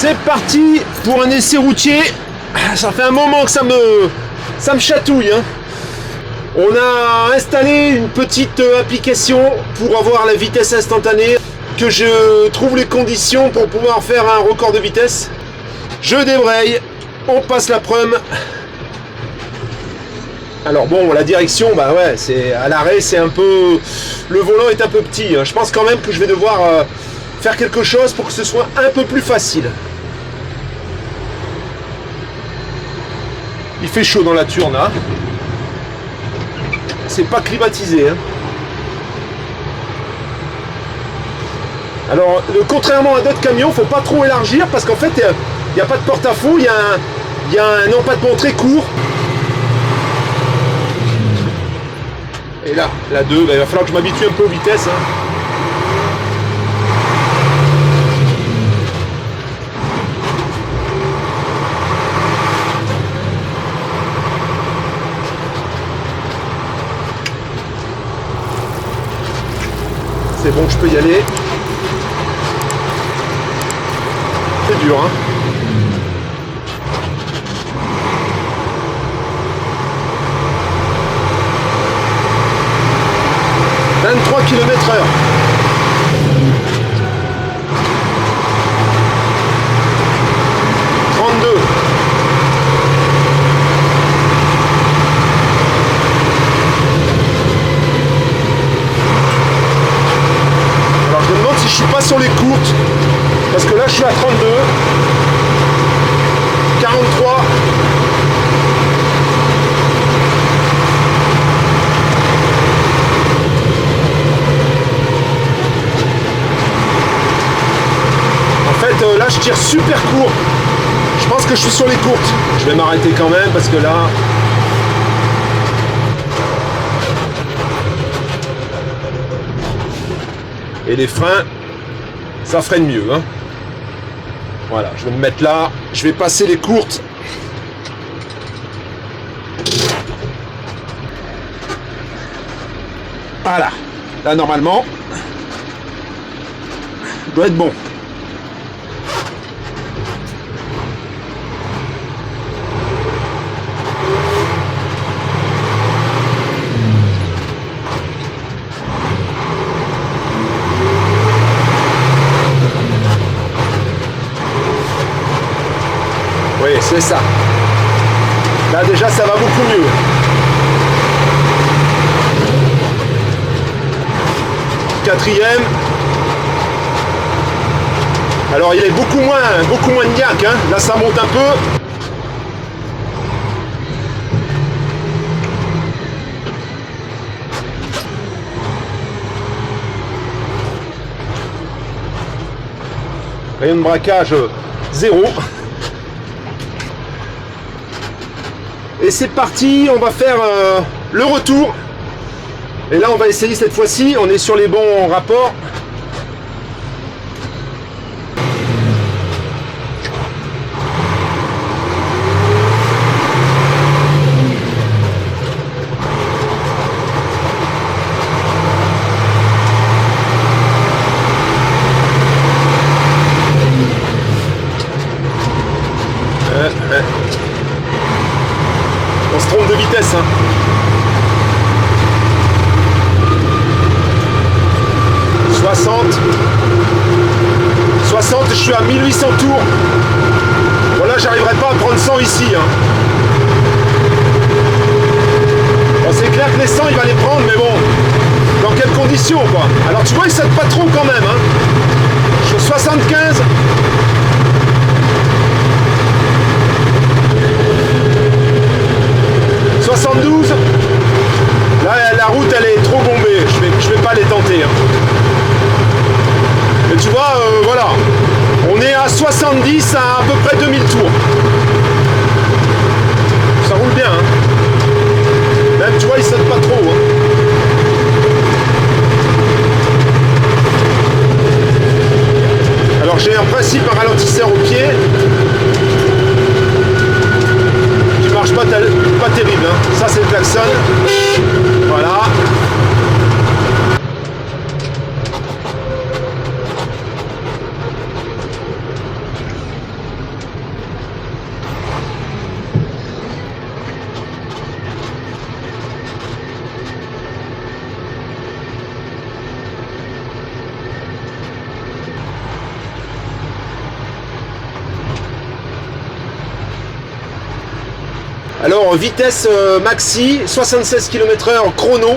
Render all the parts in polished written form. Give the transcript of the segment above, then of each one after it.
C'est parti pour un essai routier. Ça fait un moment que ça me chatouille. Hein. On a installé une petite application pour avoir la vitesse instantanée, que je trouve les conditions pour pouvoir faire un record de vitesse. Je débraye, on passe la prum. Alors bon, la direction, bah ouais, c'est à l'arrêt, c'est un peu... Le volant est un peu petit. Hein. Je pense quand même que je vais devoir faire quelque chose pour que ce soit un peu plus facile. Il fait chaud dans la turne, là. C'est pas climatisé. Hein. Alors, contrairement à d'autres camions, faut pas trop élargir parce qu'en fait, il n'y a pas de porte-à-faux, il y a un empattement très court. Et là, la 2, bah, il va falloir que je m'habitue un peu aux vitesses. Hein. C'est bon, je peux y aller. C'est dur, hein. « 23 km/h. Je suis pas sur les courtes parce que là je suis à 32, 43. En fait là je tire super court. Je pense que je suis sur les courtes. Je vais m'arrêter quand même parce que là et les freins ça freine mieux, hein. Voilà, je vais me mettre là, je vais passer les courtes. Voilà, là normalement, doit être bon. Oui, c'est ça. Là déjà ça va beaucoup mieux. Quatrième. Alors il est beaucoup moins de niaque, hein. Là ça monte un peu. Rayon de braquage 0. Et c'est parti, on va faire le retour. Et là on va essayer cette fois-ci, on est sur les bons rapports. On se trompe de vitesse, hein. « 60, je suis à 1800 tours. Voilà, j'arriverai pas à prendre 100 ici. Hein. Bon, c'est clair que les 100, il va les prendre, mais bon, dans quelles conditions, quoi. Alors, tu vois, il saute pas trop quand même. Hein. Je suis 75. Là, la route, elle est trop bombée. Je vais pas les tenter. Hein. Mais tu vois, voilà. On est à 70 à peu près 2000 tours. Ça roule bien. Hein. Même, tu vois, il saute pas trop. Hein. Alors, j'ai en principe un ralentisseur au pied. Marche pas terrible, hein. Ça c'est le klaxon. Voilà. Alors vitesse maxi, 76 km/h chrono.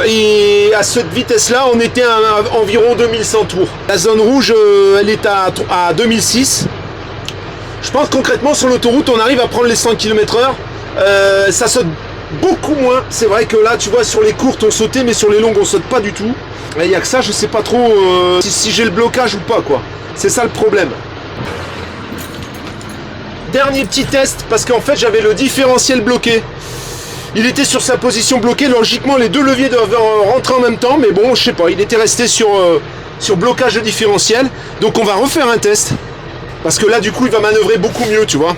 Et à cette vitesse-là, on était à environ 2100 tours. La zone rouge, elle est à 2006. Je pense concrètement sur l'autoroute, on arrive à prendre les 100 km/h. Ça saute beaucoup moins. C'est vrai que là, tu vois, sur les courtes, on sautait, mais sur les longues, on saute pas du tout. Il n'y a que ça, je sais pas trop si j'ai le blocage ou pas, quoi. C'est ça le problème. Dernier petit test, parce qu'en fait, j'avais le différentiel bloqué. Il était sur sa position bloquée. Logiquement, les deux leviers doivent rentrer en même temps, mais bon, je sais pas. Il était resté sur blocage de différentiel. Donc, on va refaire un test. Parce que là, du coup, il va manœuvrer beaucoup mieux, tu vois.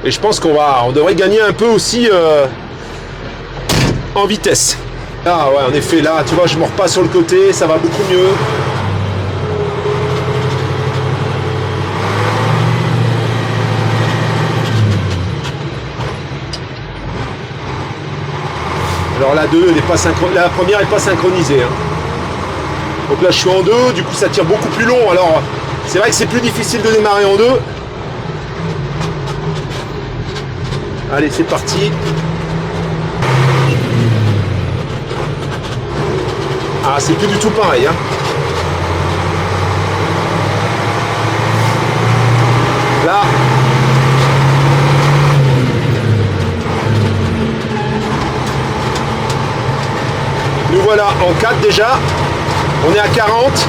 Et je pense on devrait gagner un peu aussi en vitesse. Ah ouais, en effet, là, tu vois, je mords pas sur le côté, ça va beaucoup mieux. Alors la 2, la première n'est pas synchronisée. Hein. Donc là, je suis en 2, du coup, ça tire beaucoup plus long. Alors, c'est vrai que c'est plus difficile de démarrer en 2. Allez, c'est parti. Ah, c'est plus du tout pareil. Hein. Là. Nous voilà en 4 déjà. On est à 40.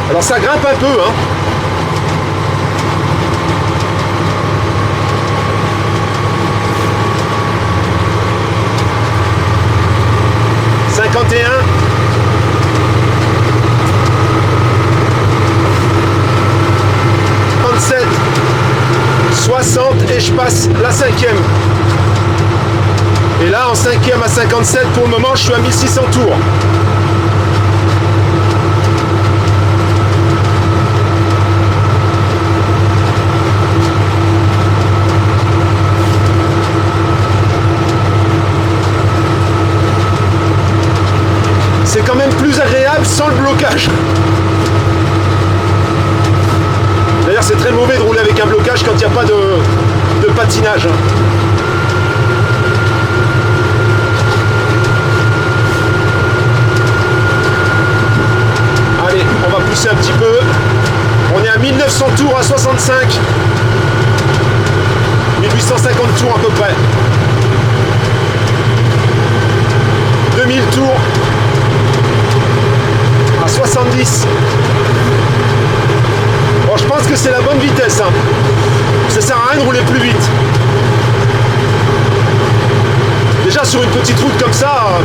Alors ça grimpe un peu. Hein. Et je passe la 5e. Et là en 5e à 57, pour le moment je suis à 1600 tours. C'est quand même plus agréable sans le blocage. D'ailleurs c'est très mauvais de rouler avec un blocage quand il n'y a pas de patinage. Allez, on va pousser un petit peu. On est à 1900 tours à 65. 1850 tours à peu près. 2000 tours à 70. Bon, je pense que c'est la bonne vitesse. Hein. Ça sert à rien de rouler plus vite. Déjà sur une petite route comme ça.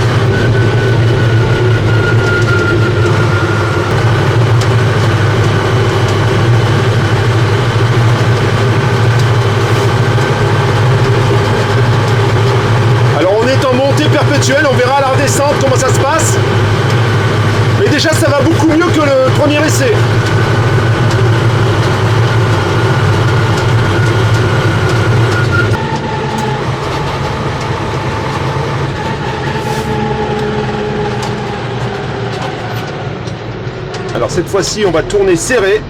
Alors on est en montée perpétuelle, on verra à la redescente comment ça se passe. Mais déjà ça va beaucoup mieux que le premier essai. Alors cette fois-ci, on va tourner serré.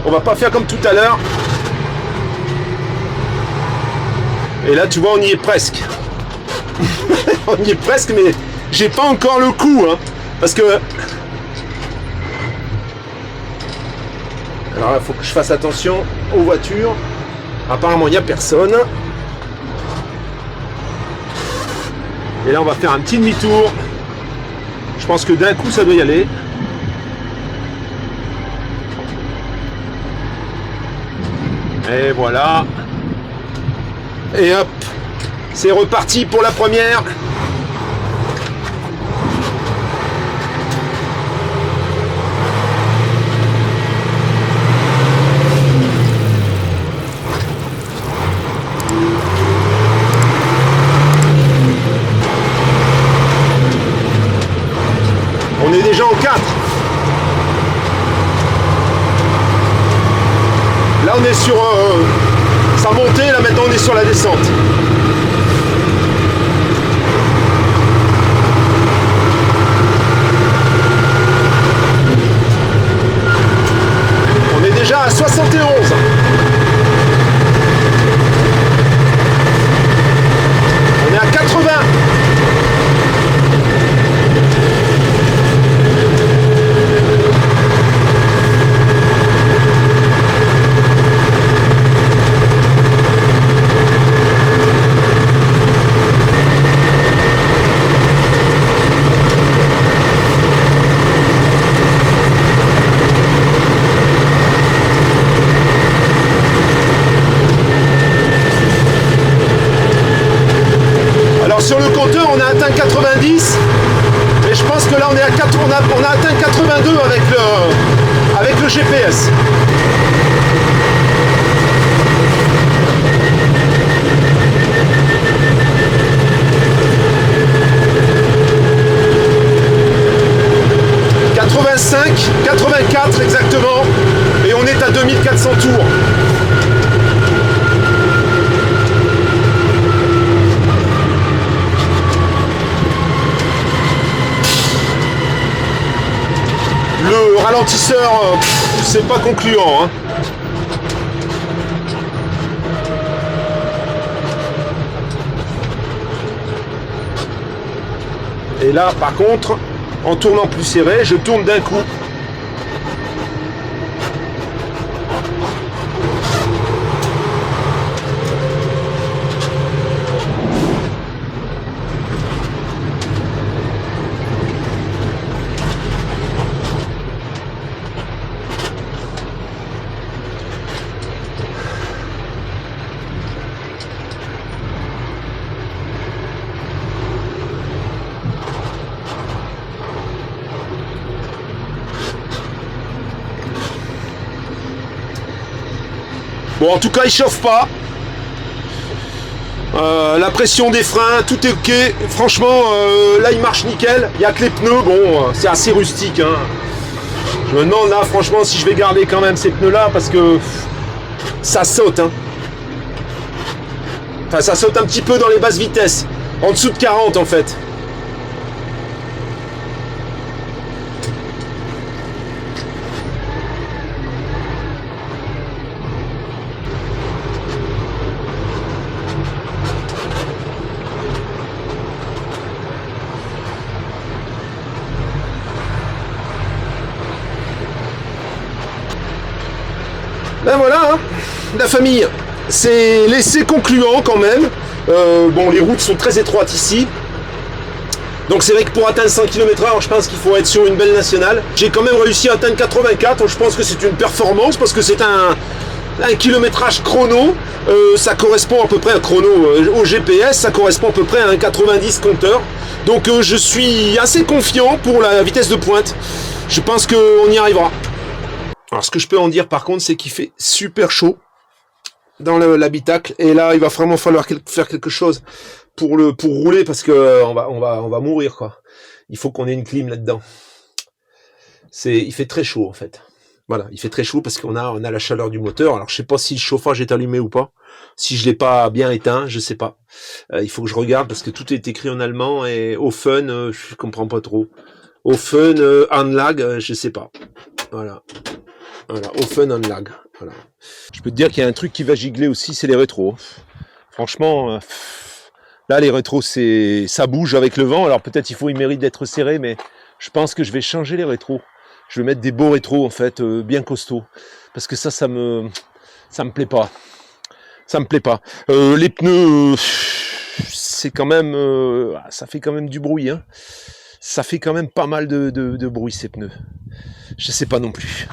On va pas faire comme tout à l'heure. Et là, tu vois, on y est presque. On y est presque, mais j'ai pas encore le coup. Hein, parce que... Alors là, il faut que je fasse attention aux voitures. Apparemment, il n'y a personne. Et là, on va faire un petit demi-tour. Je pense que d'un coup, ça doit y aller. Et voilà. Et hop. C'est reparti pour la première. On est déjà en 4. Là on est sur sa montée, là maintenant on est sur la descente. On est déjà à 71. sur le compteur, on a atteint 90. Et je pense que là, on a atteint 82 avec le GPS. « 85, 84 exactement, et on est à 2400 tours. Le ralentisseur, c'est pas concluant, hein. Et là, par contre, en tournant plus serré, je tourne d'un coup. Bon, en tout cas, il chauffe pas. La pression des freins, tout est ok. Franchement, là, il marche nickel. Il n'y a que les pneus. Bon, c'est assez rustique, hein. Je me demande là, franchement, si je vais garder quand même ces pneus-là parce que ça saute, hein. Enfin, ça saute un petit peu dans les basses vitesses. En dessous de 40, en fait. Ben voilà, hein, la famille, c'est l'essai concluant quand même. Bon, les routes sont très étroites ici. Donc c'est vrai que pour atteindre 100 km/h, je pense qu'il faut être sur une belle nationale. J'ai quand même réussi à atteindre 84, je pense que c'est une performance parce que c'est un kilométrage chrono. Ça correspond à peu près à un chrono au GPS, ça correspond à peu près à un 90 compteur. Donc je suis assez confiant pour la vitesse de pointe. Je pense qu'on y arrivera. Alors ce que je peux en dire par contre, c'est qu'il fait super chaud dans l'habitacle et là il va vraiment falloir faire quelque chose pour rouler parce que on va mourir quoi. Il faut qu'on ait une clim là-dedans. Il fait très chaud en fait. Voilà, il fait très chaud parce qu'on a la chaleur du moteur. Alors je sais pas si le chauffage est allumé ou pas. Si je l'ai pas bien éteint, je sais pas. Il faut que je regarde parce que tout est écrit en allemand et Ofen, je comprends pas trop. Ofen, Anlag, je sais pas. Voilà. Voilà, Ofen-Anlag. Voilà. Je peux te dire qu'il y a un truc qui va gigler aussi, c'est les rétros. Franchement, là les rétros, ça bouge avec le vent. Alors peut-être il mérite d'être serré, mais je pense que je vais changer les rétros. Je vais mettre des beaux rétros en fait, bien costauds, parce que ça me plaît pas. Ça me plaît pas. Les pneus, c'est quand même, ça fait quand même du bruit. Hein. Ça fait quand même pas mal de bruit ces pneus. Je sais pas non plus.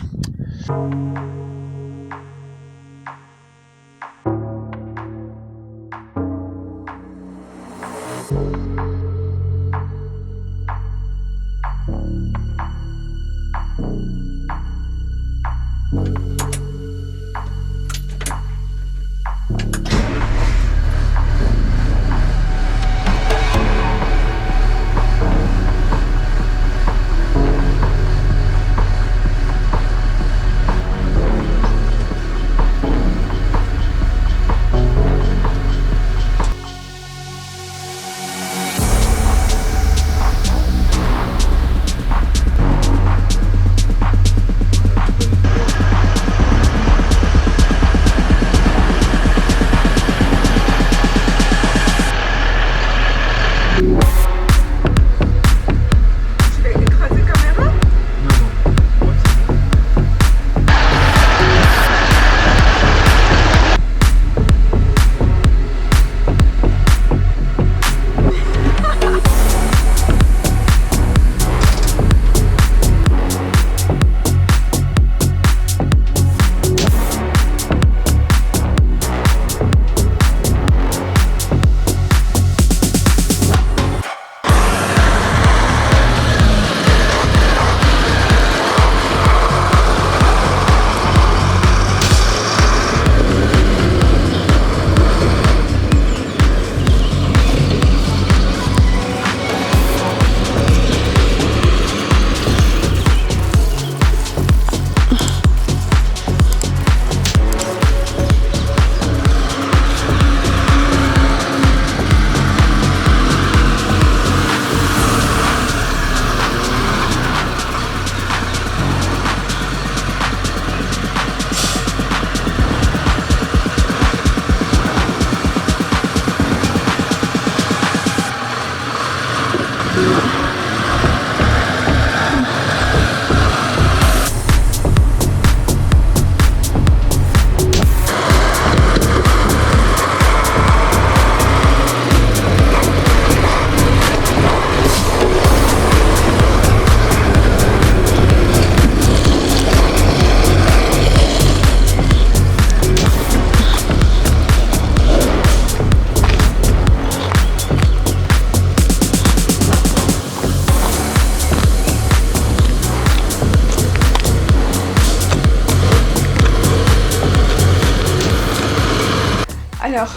Alors,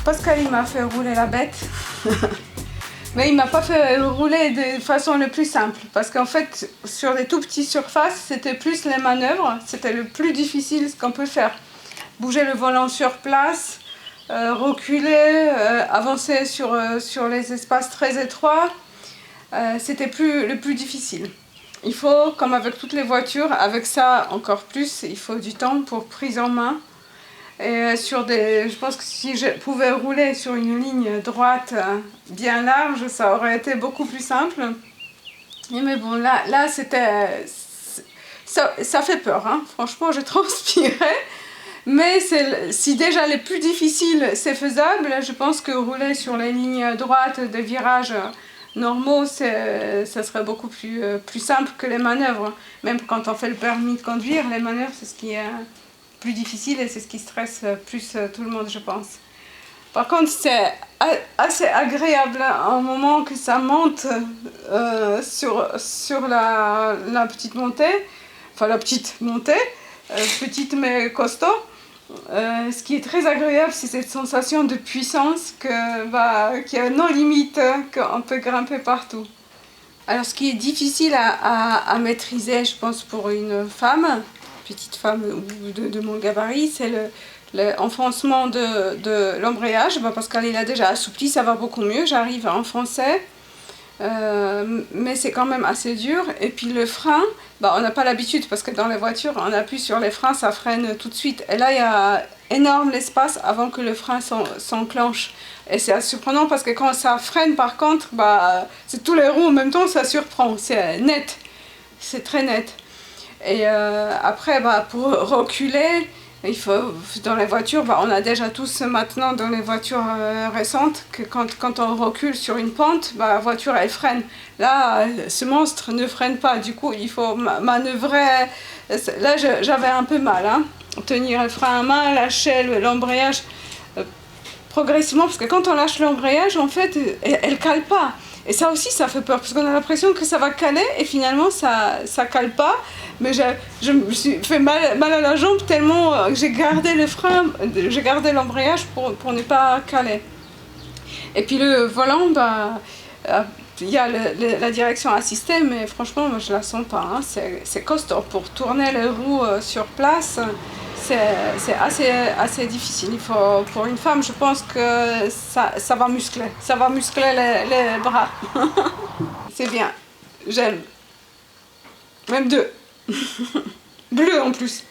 Pascal il m'a fait rouler la bête. Mais il m'a pas fait rouler de façon le plus simple. Parce qu'en fait, sur des tout petites surfaces, c'était plus les manœuvres. C'était le plus difficile ce qu'on peut faire. Bouger le volant sur place, reculer, avancer sur les espaces très étroits. C'était le plus difficile. Il faut, comme avec toutes les voitures, avec ça encore plus, il faut du temps pour prise en main. Et je pense que si je pouvais rouler sur une ligne droite bien large, ça aurait été beaucoup plus simple. Mais bon, là c'était... Ça fait peur, hein. Franchement, je transpirais. Mais si déjà les plus difficiles, c'est faisable, je pense que rouler sur les lignes droites des virages normaux, ça serait beaucoup plus simple que les manœuvres. Même quand on fait le permis de conduire, les manœuvres, c'est ce qui est plus difficile et c'est ce qui stresse plus tout le monde, je pense. Par contre, c'est assez agréable à un moment que ça monte sur la petite montée, enfin la petite montée, petite mais costaud. Ce qui est très agréable, c'est cette sensation de puissance qui a non limite, qu'on peut grimper partout. Alors ce qui est difficile à maîtriser, je pense pour une femme, petite femme de mon gabarit, c'est l'enfoncement de l'embrayage. Parce qu'elle a déjà assoupli, ça va beaucoup mieux, j'arrive à enfoncer. Mais c'est quand même assez dur. Et puis le frein, on n'a pas l'habitude parce que dans les voitures, on appuie sur les freins, ça freine tout de suite. Et là, il y a énorme l'espace avant que le frein s'enclenche. Et c'est surprenant parce que quand ça freine, par contre, c'est tous les roues en même temps, ça surprend. C'est net, c'est très net. Et après, pour reculer, il faut, dans les voitures, on a déjà tous maintenant dans les voitures récentes que quand on recule sur une pente, la voiture elle freine. Là, ce monstre ne freine pas, du coup il faut manœuvrer. Là j'avais un peu mal, hein. Tenir le frein à main, lâcher l'embrayage progressivement, parce que quand on lâche l'embrayage, en fait, elle cale pas. Et ça aussi, ça fait peur, parce qu'on a l'impression que ça va caler, et finalement, ça cale pas. Mais je me suis fait mal à la jambe tellement que j'ai gardé le frein, j'ai gardé l'embrayage pour ne pas caler. Et puis le volant, il y a la direction assistée, mais franchement, moi, je la sens pas. Hein. C'est costaud. Pour tourner les roues sur place, c'est assez difficile. Il faut, pour une femme, je pense que ça va muscler. Ça va muscler les bras. C'est bien. J'aime. Même deux. Bleu en plus.